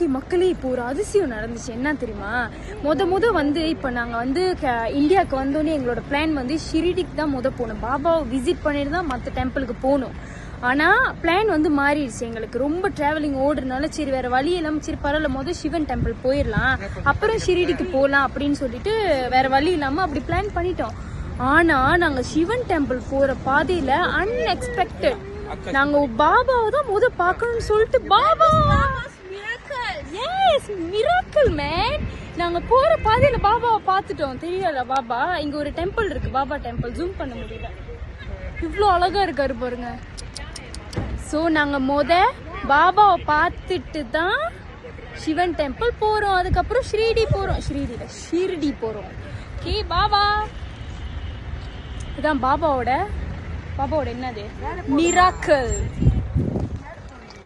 Okay மக்களே, இப்போ ஒரு அதிசயம் நடந்துச்சு. என்ன தெரியுமா? முத வந்து இப்போ நாங்கள் வந்து இந்தியாவுக்கு வந்தோடனே எங்களோட பிளான் வந்து ஷிரிடிக்கு தான் போகணும். பாபாவை விசிட் பண்ணிட்டு தான் மற்ற டெம்பிளுக்கு போகணும். ஆனால் பிளான் வந்து மாறிடுச்சு. எங்களுக்கு ரொம்ப டிராவலிங் ஓடுறதுனால சரி வேற வழி இல்லாமல் சரி பரவாயில்ல சிவன் டெம்பிள் போயிடலாம், அப்புறம் ஷிரிடிக்கு போகலாம் அப்படின்னு சொல்லிட்டு வேற வழி இல்லாமல் அப்படி பிளான் பண்ணிட்டோம். ஆனால் நாங்கள் சிவன் டெம்பிள் போகிற பாதையில் அன்எக்ஸ்பெக்டட் நாங்கள் பாபாவை தான் பார்க்கணும்னு சொல்லிட்டு பாபா மிராக்கிள் மேன் நாங்க போற பாதையில பாபாவை பார்த்துட்டோம். தெரியல பாபா இங்க ஒரு டெம்பிள் இருக்கு, பாபா டெம்பிள். ஜூம் பண்ண முடியல, இவ்வளோ அழகா இருக்காரு பாருங்க. ஸோ நாங்க பாபாவை பார்த்துட்டு தான் சிவன் டெம்பிள் போறோம். அதுக்கப்புறம் ஷிரிடி போறோம். ஓகே பாபா, இதான் பாபாவோட என்னது மிராக்கிள்.